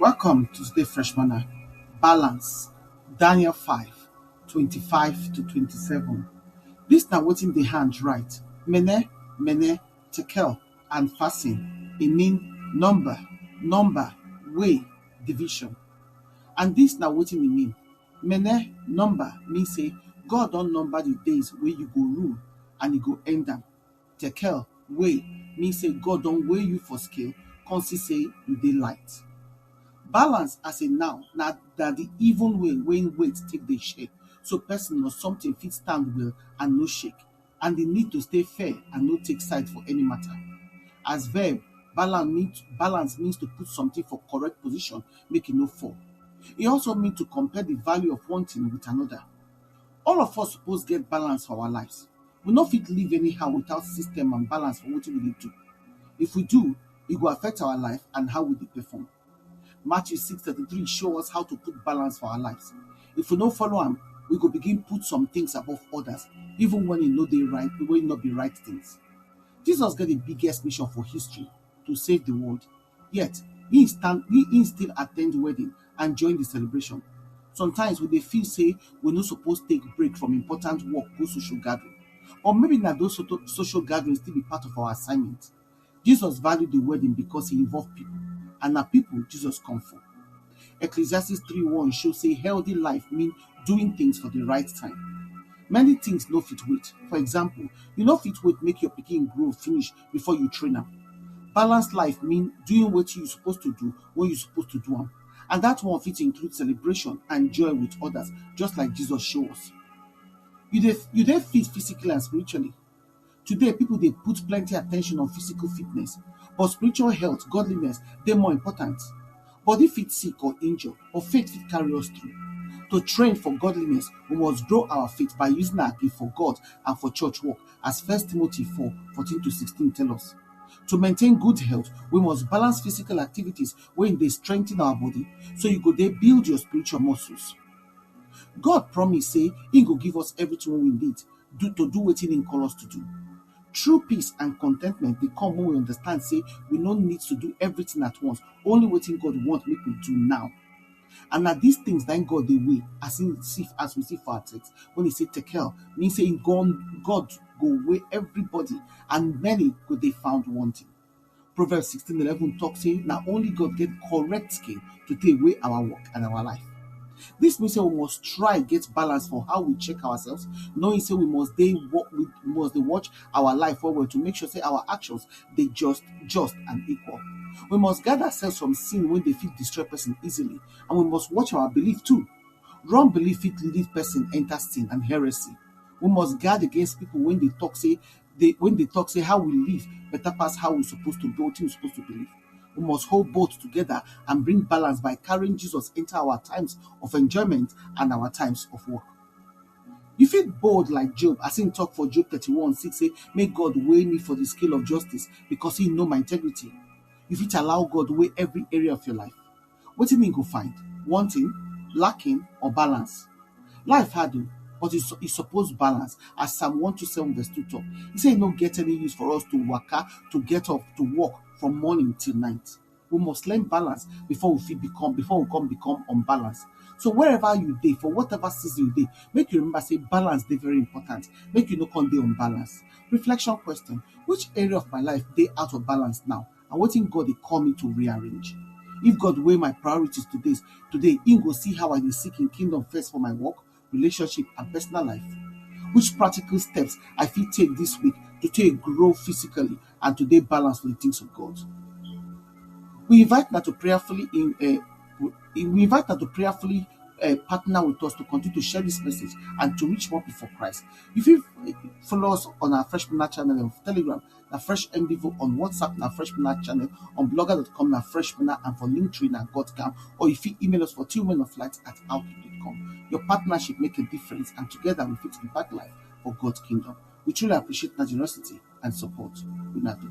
Welcome to today's Fresh Manna. Balance. Daniel 5:25 to 27. This na wetin the hand write. Mene, tekel, and fasten. E mean number, way, division. And this na wetin e mean. Mene, number, mean say God don number the days wey you go rule and e go end am. Tekel, weigh, mean say God don weigh you for scale, come see say you dey light. Balance as a noun na the even way when weight take dey shake, so person or something fit stand well and no shake, and the need to stay fair and no take side for any matter. As verb, balance means to put something for correct position, make e no fall. E also mean to compare the value of one thing with another. All of us suppose get balance for our lives. We no fit live anyhow without system and balance for wetin we dey do. If we do, e go affect our life and how we dey perform. Matthew 6:33 show us how to put balance for our lives. If we no follow am, we go begin put some things above others, even when e no dey right, when e no be right things. Jesus get the biggest mission for history, to save the world. Yet, he still attend wedding and join the celebration. Sometimes we dey feel say we no suppose take break from important work go social gathering. Or maybe na those social gatherings still be part of our assignment. Jesus valued the wedding because e involve people, and na people Jesus come for. Ecclesiastes 3:1 show say healthy life mean doing things for the right time. Many things no fit wait. For example, you no fit wait make your pikin grow finish before you train am. Balanced life mean doing what you supposed to do when you supposed to do am. And that one fit include celebration and joy with others, just like Jesus show us. You dey fit physically and spiritually. Today, people dey put plenty attention on physical fitness, but spiritual health, godliness, dey more important. Body fit sick or injure, but faith fit carry us through. To train for godliness, we must grow our faith by using our gift for God and for church work, as 1 Timothy 4:14-16 tell us. To maintain good health, we must balance physical activities wey dey strengthen our body, so you go dey build your spiritual muscles. God promise say he go give us everything we need to do wetin he call us to do. True peace and contentment dey come when we understand say we no need to do everything at once, only wetin God want make we do now. And na these things that God dey weigh, as we see for our text, when he say tekel, mean say God go weigh everybody, and many go dey found wanting. Proverbs 16:11 talk say na only God get correct scale to take weigh our work and our life. This means say we must try get balance for how we check ourselves, knowing say we must dey watch our life forward to make sure say our actions dey just and equal. We must guard ourselves from sin when they fit destroy person easily, and we must watch our belief too. Wrong belief fit lead person enter sin and heresy. We must guard against people when they talk say how we live better pass how we supposed to do what we supposed to believe. We must hold both together and bring balance by carrying Jesus into our times of enjoyment and our times of work. You feel bold like Job, as he talk for Job 31:6 say, make God weigh me for the scale of justice because he know my integrity. You fit allow God weigh every area of your life. Wetin he go find? Wanting, lacking, or balance? Life hard o, but e suppose balance, as Psalm 127:2 talk. He say e no get any use for us to waka, to get up, to work from morning till night. We must learn balance before we come become unbalanced. So wherever you dey, for whatever season you dey, make you remember say balance dey very important. Make you no come dey unbalanced. Reflection question: which area of my life dey out of balance now, and wetin God dey call me to rearrange? If God weigh my priorities today, he go see how I dey seek in kingdom first for my work, relationship, and personal life. Which practical steps I fit take this week to take grow physically and to dey balanced with the things of God? We invite now to prayerfully partner with us to continue to share this message and to reach more people for Christ. If you follow us on our Fresh Manna channel on Telegram, na Fresh MDivo, on WhatsApp, na Fresh Manna channel, on blogger.com, na Fresh Manna, and for Linktree, na Godcam, or if you email us for 2menoflight@outlook.com. Your partnership make a difference, and together we fit impact life for God's kingdom. We truly appreciate that generosity and support. We not do.